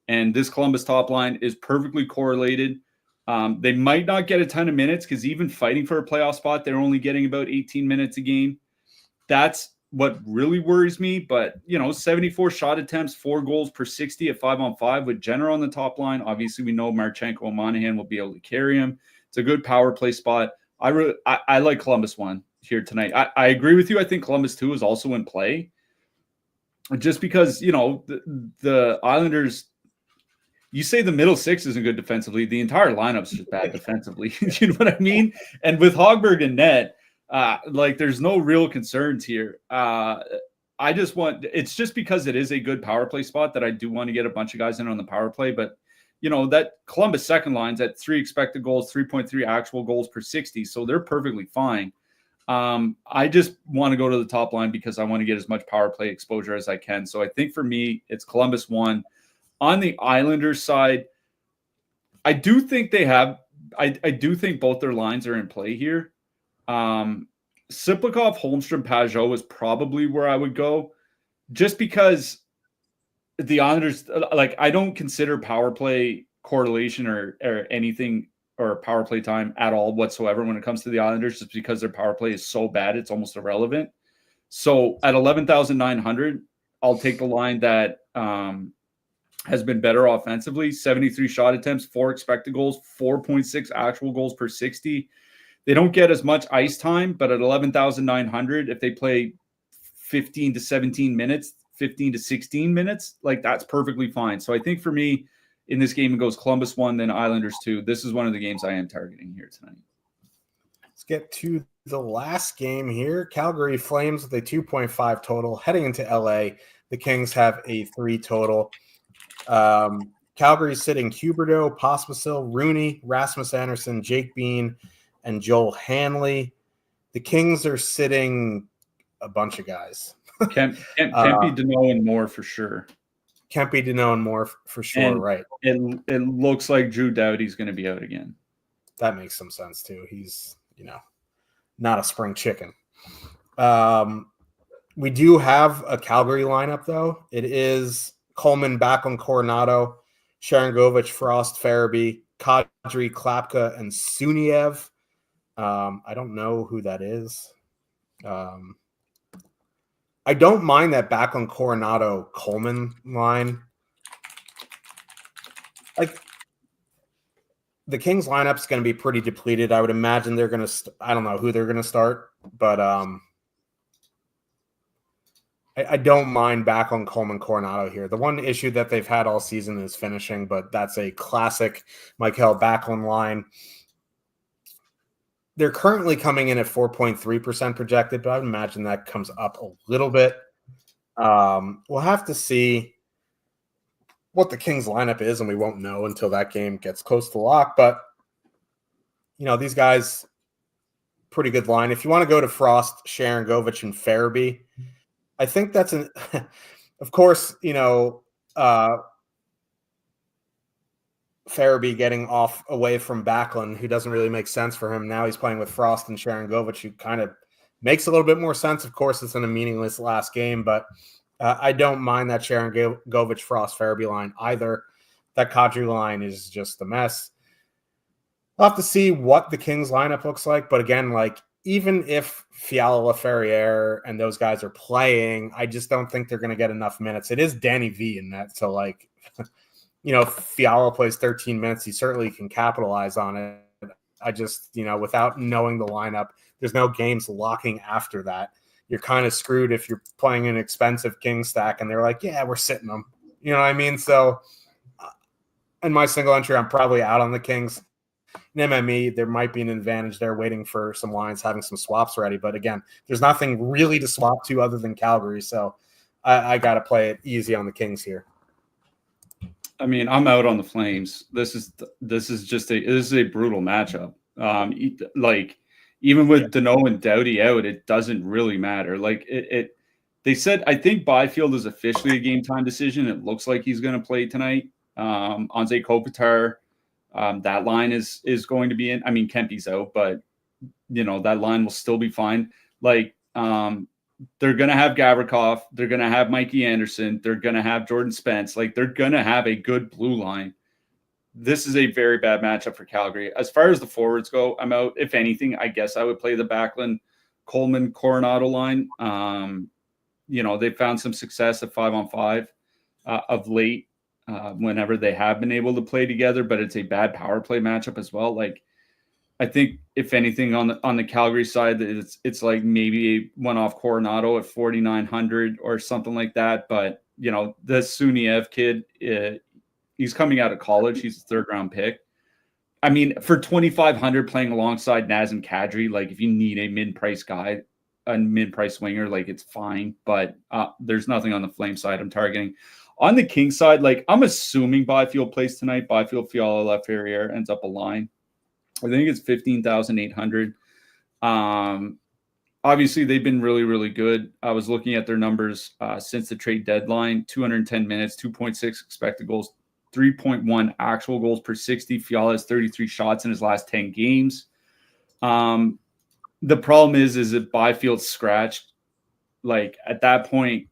And this Columbus top line is perfectly correlated They might not get a ton of minutes because even fighting for a playoff spot, they're only getting about 18 minutes a game. That's what really worries me. But, 74 shot attempts, 4 goals per 60 at 5-on-5 with Jenner on the top line. Obviously, we know Marchenko and Monahan will be able to carry him. It's a good power play spot. I like Columbus 1 here tonight. I agree with you. I think Columbus 2 is also in play. Just because, the Islanders, you say the middle six isn't good defensively. The entire lineup's just bad defensively. You know what I mean? And with Hogberg and net, there's no real concerns here. It's just because it is a good power play spot that I do want to get a bunch of guys in on the power play. But, that Columbus second line's at 3 expected goals, 3.3 actual goals per 60. So they're perfectly fine. I just want to go to the top line because I want to get as much power play exposure as I can. So I think for me, it's Columbus 1. On the Islanders side, I do think they have – I do think both their lines are in play here. Siplikov, Holmstrom, Pajot is probably where I would go just because the Islanders – I don't consider power play correlation or anything or power play time at all whatsoever when it comes to the Islanders just because their power play is so bad it's almost irrelevant. So at 11,900, I'll take the line that has been better offensively, 73 shot attempts, 4 expected goals, 4.6 actual goals per 60. They don't get as much ice time, but at 11,900, if they play 15 to 17 minutes, 15 to 16 minutes, that's perfectly fine. So I think for me in this game, it goes Columbus 1, then Islanders 2. This is one of the games I am targeting here tonight. Let's get to the last game here. Calgary Flames with a 2.5 total heading into LA. The Kings have a 3 total. Calgary sitting Huberdeau, Pospisil, Rooney, Rasmus Anderson, Jake Bean, and Joel Hanley. The Kings are sitting a bunch of guys. Kempe, Deneau, and more for sure. Kempe, Deneau, and more for sure, and right. It looks like Drew Doughty's going to be out again. That makes some sense, too. He's, not a spring chicken. We do have a Calgary lineup, though. It is Coleman, Backlund, Coronado, Sharangovich, Frost, Farabee, Kadri, Klapka, and Suniev. I don't know who that is. I don't mind that Backlund, Coronado, Coleman line. The Kings lineup is going to be pretty depleted. I would imagine they're going to. I don't know who they're going to start, but I don't mind Backlund, Coleman, Coronado here. The one issue that they've had all season is finishing, but that's a classic Michael Backlund line. They're currently coming in at 4.3% projected, but I would imagine that comes up a little bit. We'll have to see what the Kings lineup is, and we won't know until that game gets close to lock. But, these guys, pretty good line. If you want to go to Frost, Sharangovich, and Farabee, I think that's of course, Farabee getting off away from Backlund, who doesn't really make sense for him. Now he's playing with Frost and Sharangovich, who kind of makes a little bit more sense. Of course, it's in a meaningless last game, but I don't mind that Sharangovich, Frost, Farabee line either. That Kadri line is just a mess. We'll have to see what the Kings lineup looks like, but again, even if Fiala, Laferriere, and those guys are playing, I just don't think they're going to get enough minutes. It is Danny V in that, so if Fiala plays 13 minutes, he certainly can capitalize on it. I just, without knowing the lineup, there's no games locking after that. You're kind of screwed if you're playing an expensive King stack and they're like, yeah, we're sitting them. You know what I mean? So in my single entry, I'm probably out on the Kings. In MME, there might be an advantage there waiting for some lines, having some swaps ready. But again, there's nothing really to swap to other than Calgary. So I got to play it easy on the Kings here. I mean, I'm out on the Flames. This is a brutal matchup. Even with Deneau and Doughty out, it doesn't really matter. They said, I think Byfield is officially a game time decision. It looks like he's going to play tonight. Anze Kopitar, that line is going to be in. I mean, Kempe's out, but that line will still be fine. They're going to have Gavrikov. They're going to have Mikey Anderson. They're going to have Jordan Spence. They're going to have a good blue line. this is a very bad matchup for Calgary. As far as the forwards go, I'm out. If anything, I guess I would play the Backlund, Coleman, Coronado line. They found some success at 5-on-5 of late whenever they have been able to play together, but it's a bad power play matchup as well. Like, I think if anything on the Calgary side, it's like maybe a one-off Coronado at 4,900 or something like that. But the Suniev kid, he's coming out of college. He's a third-round pick. I mean, for 2,500 playing alongside Nazem Kadri, like if you need a mid-price guy, a mid-price winger, like it's fine. But there's nothing on the Flame side I'm targeting. On the King side, like I'm assuming Byfield plays tonight. Byfield, Fiala, Laferriere ends up a line. I think it's 15,800. Obviously, they've been really, really good. I was looking at their numbers since the trade deadline: 210 minutes, 2.6 expected goals, 3.1 actual goals per 60. Fiala has 33 shots in his last 10 games. The problem is if Byfield's scratched, like at that point,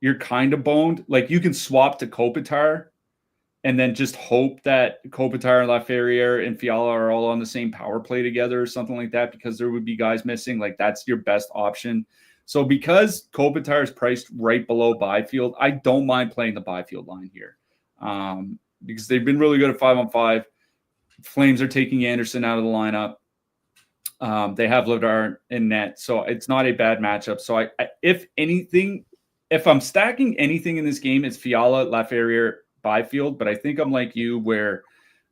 you're kind of boned. Like you can swap to Kopitar and then just hope that Kopitar, Laferriere, and Fiala are all on the same power play together or something like that, because there would be guys missing. Like that's your best option. So because Kopitar is priced right below Byfield, I don't mind playing the Byfield line here because they've been really good at 5-on-5. Flames are taking Anderson out of the lineup. They have Ladar in net, so it's not a bad matchup. So if anything, if I'm stacking anything in this game, it's Fiala, Laferriere, Byfield, but I think I'm like you, where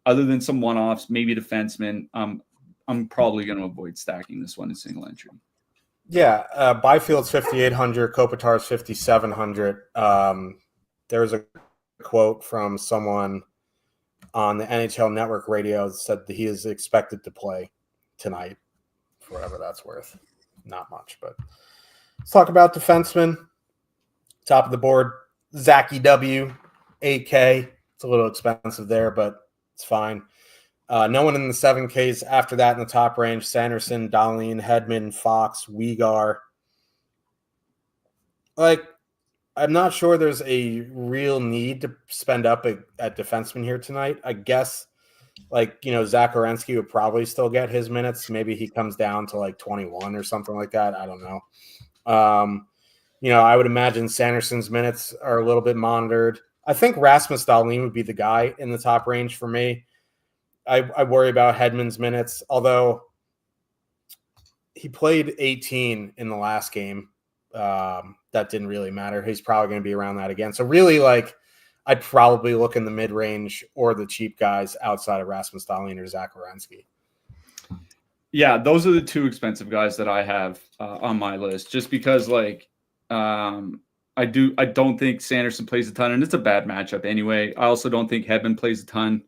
other than some one-offs, maybe defensemen, I'm probably going to avoid stacking this one in single entry. Yeah, Byfield's 5,800, Kopitar's 5,700. There's a quote from someone on the NHL Network radio that said that he is expected to play tonight, for whatever that's worth. Not much, but let's talk about defensemen. Top of the board, Zachy W. 8K. It's a little expensive there, but it's fine. No one in the 7Ks after that in the top range. Sanderson, Dahlin, Hedman, Fox, Weegar. Like, I'm not sure there's a real need to spend up at defenseman here tonight. I guess, Zach Werenski would probably still get his minutes. Maybe he comes down to 21 or something like that. I don't know. I would imagine Sanderson's minutes are a little bit monitored. I think Rasmus Dahlin would be the guy in the top range for me. I worry about Hedman's minutes, although he played 18 in the last game. That didn't really matter. He's probably going to be around that again. So really, I'd probably look in the mid-range or the cheap guys outside of Rasmus Dahlin or Zach Werenski. Yeah, those are the two expensive guys that I have on my list, just because I don't think Sanderson plays a ton, and it's a bad matchup anyway. I also don't think Hedman plays a ton.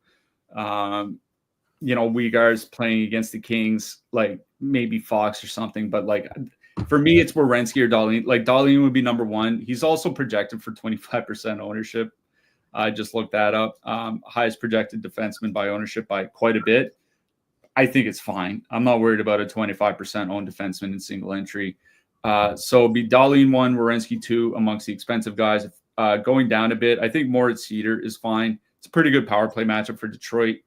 Weegar's playing against the Kings, maybe Fox or something, but for me, it's Werenski or Dahlin. Dahlin would be number one. He's also projected for 25% ownership. I just looked that up. Highest projected defenseman by ownership by quite a bit. I think it's fine. I'm not worried about a 25% owned defenseman in single entry. So it'd be Dahlin 1, Werenski 2 amongst the expensive guys. Going down a bit, I think Moritz Seider is fine. It's a pretty good power play matchup for Detroit.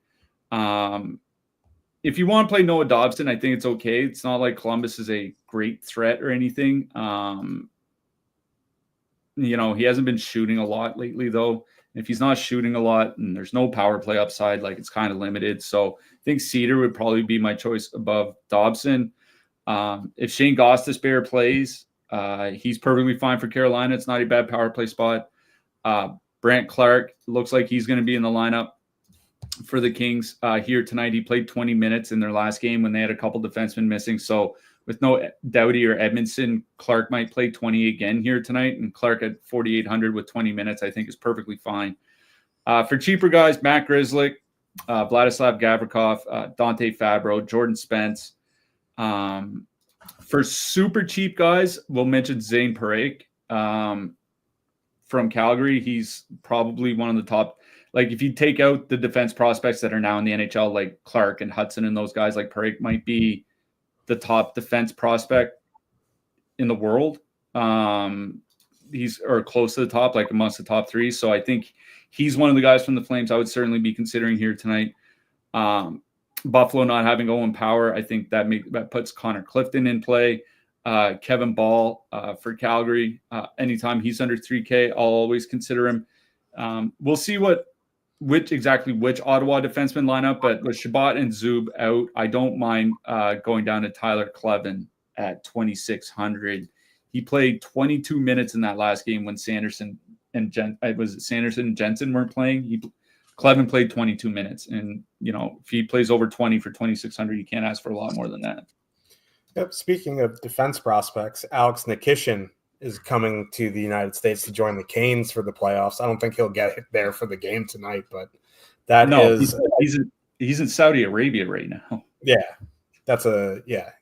If you want to play Noah Dobson, I think it's okay. It's not like Columbus is a great threat or anything. He hasn't been shooting a lot lately, though. If he's not shooting a lot and there's no power play upside, it's kind of limited. So I think Seider would probably be my choice above Dobson. If Shane Gostisbehere plays, he's perfectly fine for Carolina. It's not a bad power play spot. Brant Clark looks like he's going to be in the lineup for the Kings here tonight. He played 20 minutes in their last game when they had a couple defensemen missing. So with no Doughty or Edmondson, Clark might play 20 again here tonight. And Clark at 4,800 with 20 minutes, I think is perfectly fine. For cheaper guys, Matt Grzelcyk, Vladislav Gavrikov, Dante Fabro, Jordan Spence. For super cheap guys, we'll mention Zane Parekh from Calgary. He's probably one of the top. If you take out the defense prospects that are now in the NHL, like Clark and Hudson and those guys, Parekh might be the top defense prospect in the world. He's or close to the top, amongst the top three. So I think he's one of the guys from the Flames I would certainly be considering here tonight. Buffalo not having Owen Power, I think that puts Connor Clifton in play. Kevin Ball for Calgary. Anytime he's under 3K, I'll always consider him. We'll see which Ottawa defenseman line up, but with Shabbat and Zub out, I don't mind going down to Tyler Kleven at 2,600. He played 22 minutes in that last game when Sanderson and Jensen weren't playing. Kleven played 22 minutes, and if he plays over 20 for 2,600, you can't ask for a lot more than that. Yep. Speaking of defense prospects, Alex Nikishin is coming to the United States to join the Canes for the playoffs. I don't think he'll get there for the game tonight, but he's in Saudi Arabia right now. Yeah,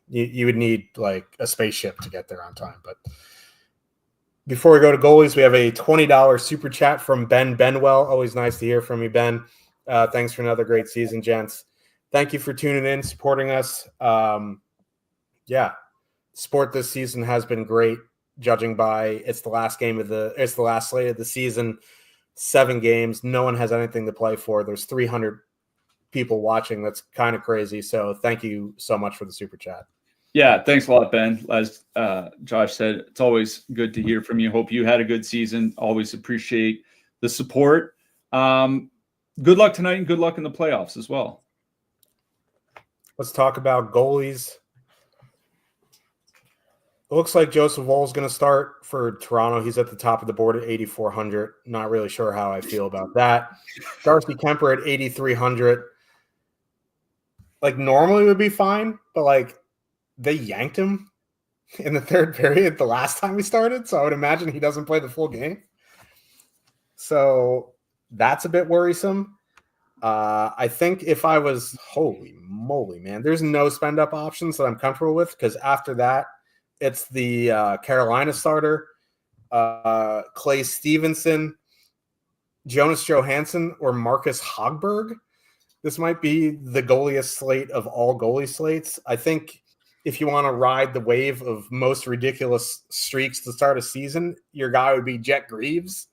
you would need like a spaceship to get there on time. But before we go to goalies, we have a $20 super chat from Ben Benwell. Always nice to hear from you, Ben. Thanks for another great season, gents. Thank you for tuning in, supporting us. Sport this season has been great. Judging by it's the last slate of the season, 7 games. No one has anything to play for. There's 300 people watching. That's kind of crazy. So thank you so much for the super chat. Yeah, thanks a lot, Ben. As Josh said, it's always good to hear from you. Hope you had a good season. Always appreciate the support. Good luck tonight and good luck in the playoffs as well. Let's talk about goalies. It looks like Joseph Woll is going to start for Toronto. He's at the top of the board at 8,400. Not really sure how I feel about that. Darcy Kemper at 8,300. Like normally would be fine, but like they yanked him in the third period the last time he started, so I would imagine he doesn't play the full game. So that's a bit worrisome. I think if I was, holy moly, man, there's no spend up options that I'm comfortable with because after that, it's the Carolina starter, Clay Stevenson, Jonas Johansson, or Marcus Hogberg. This might be the goaliest slate of all goalie slates. I think if you want to ride the wave of most ridiculous streaks to start a season, your guy would be Jet Greaves.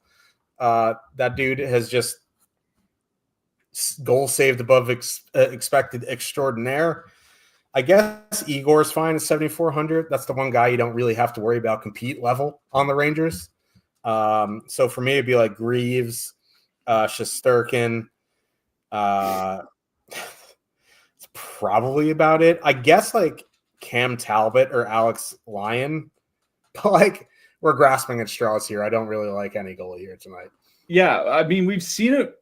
That dude has just goals saved above expected extraordinaire. I guess Igor's fine at 7,400. That's the one guy you don't really have to worry about compete level on the Rangers. So for me, it'd be like Greaves, Shesterkin. It's probably about it. I guess like Cam Talbot or Alex Lyon. But like we're grasping at straws here. I don't really like any goalie here tonight. Yeah, I mean, we've seen it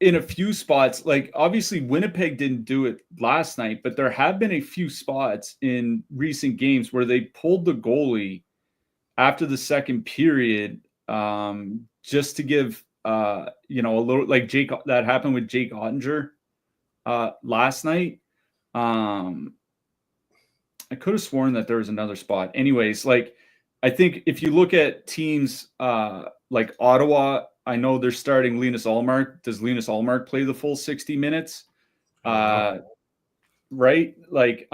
in a few spots. Like obviously Winnipeg didn't do it last night, but there have been a few spots in recent games where they pulled the goalie after the second period just to give a little like Jake. That happened with Jake Ottinger last night. I could have sworn that there was another spot. Anyways, like I think if you look at teams like Ottawa, I know they're starting Linus Ullmark. Does Linus Ullmark play the full 60 minutes? Right? Like,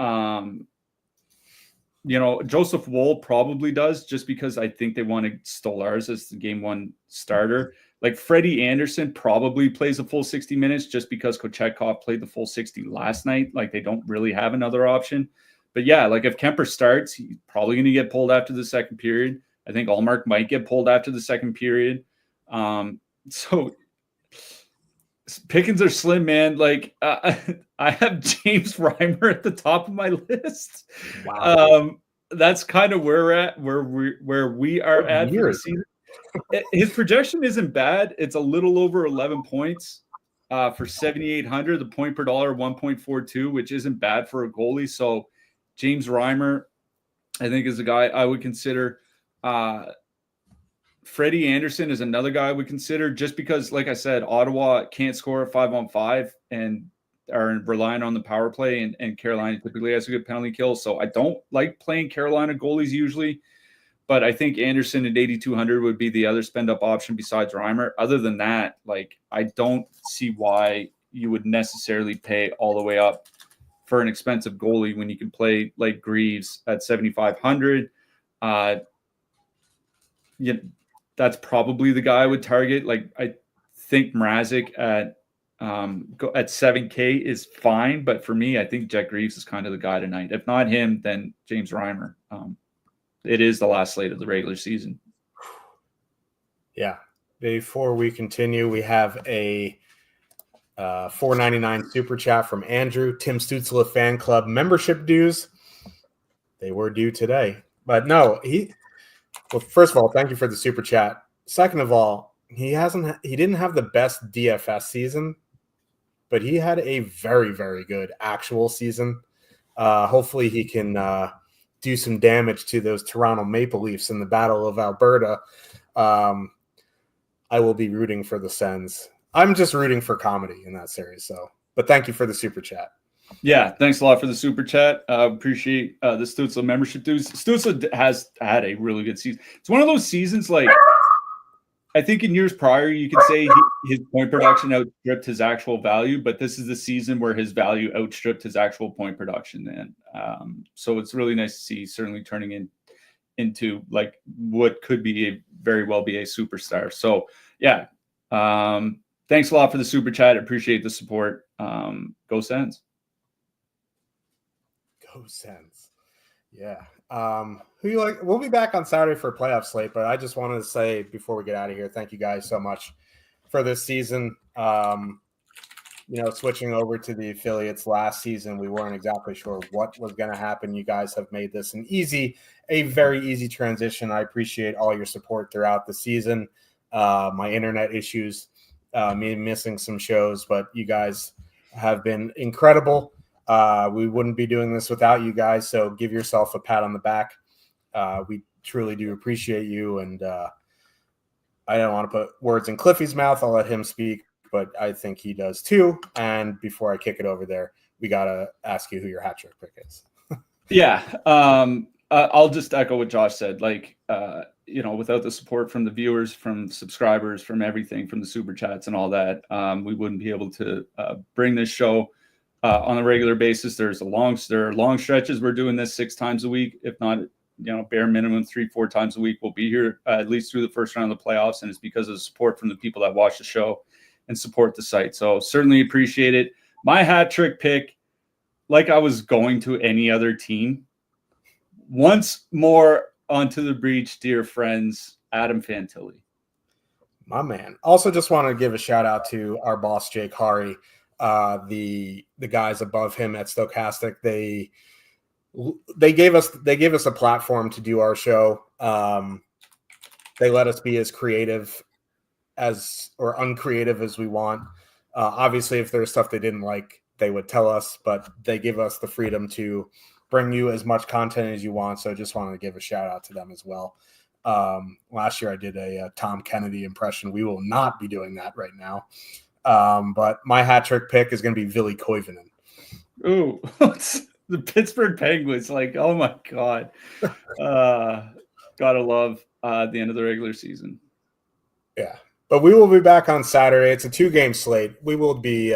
Joseph Woll probably does just because I think they wanted Stolarz as the game one starter. Like Freddie Anderson probably plays a full 60 minutes just because Kochetkov played the full 60 last night. Like they don't really have another option. But yeah, like if Kemper starts, he's probably going to get pulled after the second period. I think Ullmark might get pulled after the second period. So pickings are slim, man. Like I have James Reimer at the top of my list. Wow. That's kind of where we are at for the season. His projection isn't bad. It's a little over 11 points for 7,800. The point per dollar 1.42, which isn't bad for a goalie. So James Reimer, I think, is a guy I would consider. Freddie Anderson is another guy I would consider just because, like I said, Ottawa can't score a 5-on-5 and are relying on the power play, and Carolina typically has a good penalty kill. So I don't like playing Carolina goalies usually, but I think Anderson at 8,200 would be the other spend up option besides Reimer. Other than that, like I don't see why you would necessarily pay all the way up for an expensive goalie when you can play like Greaves at 7,500. That's probably the guy I would target. Like I think Mrazek at 7K is fine, but for me, I think Jet Greaves is kind of the guy tonight. If not him, then James Reimer. It is the last slate of the regular season. Yeah. Before we continue, we have a $4.99 super chat from Andrew. Tim Stutzla fan club membership dues. They were due today, but no, well, first of all, thank you for the super chat. Second of all, he didn't have the best DFS season, but he had a very, very good actual season. Hopefully he can do some damage to those Toronto Maple Leafs in the Battle of Alberta. I will be rooting for the Sens. I'm just rooting for comedy in that series. But thank you for the super chat. Yeah, thanks a lot for the super chat. Appreciate the Stutzla membership dues. Stutzla has had a really good season. It's one of those seasons, like, I think in years prior, you could say his point production outstripped his actual value, but this is the season where his value outstripped his actual point production. And so it's really nice to see, certainly turning into like what could be very well be a superstar. So yeah, thanks a lot for the super chat. Appreciate the support. Go Sens. Go Sens. Yeah. Who you like? We'll be back on Saturday for a playoff slate, but I just wanted to say before we get out of here, thank you guys so much for this season. Switching over to the affiliates last season, we weren't exactly sure what was going to happen. You guys have made this a very easy transition. I appreciate all your support throughout the season. My internet issues, me missing some shows, but you guys have been incredible. We wouldn't be doing this without you guys, so give yourself a pat on the back. We truly do appreciate you, and I don't want to put words in Cliffy's mouth. I'll let him speak, but I think he does too. And before I kick it over there, we got to ask you who your hat trick pick is. Yeah, I'll just echo what Josh said. Like, without the support from the viewers, from subscribers, from everything, from the super chats and all that, we wouldn't be able to bring this show on a regular basis. There are long stretches. We're doing this 6 times a week, if not, bare minimum 3-4 times a week. We'll be here at least through the first round of the playoffs, and it's because of the support from the people that watch the show and support the site. So certainly appreciate it. My hat trick pick, like I was going to any other team, once more onto the breach, dear friends, Adam Fantilli. My man. Also just want to give a shout out to our boss, Jake Hari. The guys above him at Stochastic, they gave us a platform to do our show. They let us be as creative or uncreative as we want. Obviously, if there's stuff they didn't like, they would tell us, but they give us the freedom to bring you as much content as you want. So just wanted to give a shout out to them as well. Last year I did a Tom Kennedy impression. We will not be doing that right now. But my hat trick pick is going to be Ville Koivunen. Ooh, the Pittsburgh Penguins. Like, oh my God. Gotta love the end of the regular season. Yeah. But we will be back on Saturday. It's a 2-game slate. We will be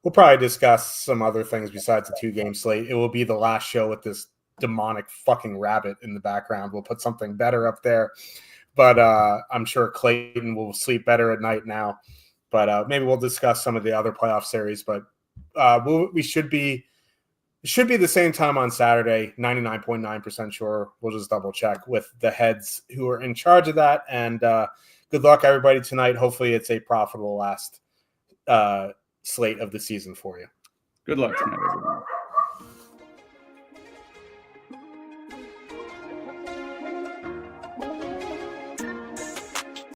we'll probably discuss some other things besides the 2-game slate. It will be the last show with this demonic fucking rabbit in the background. We'll put something better up there. But I'm sure Clayton will sleep better at night now. But maybe we'll discuss some of the other playoff series. But we should be the same time on Saturday, 99.9% sure. We'll just double check with the heads who are in charge of that. And good luck, everybody, tonight. Hopefully it's a profitable last slate of the season for you. Good luck tonight, everyone.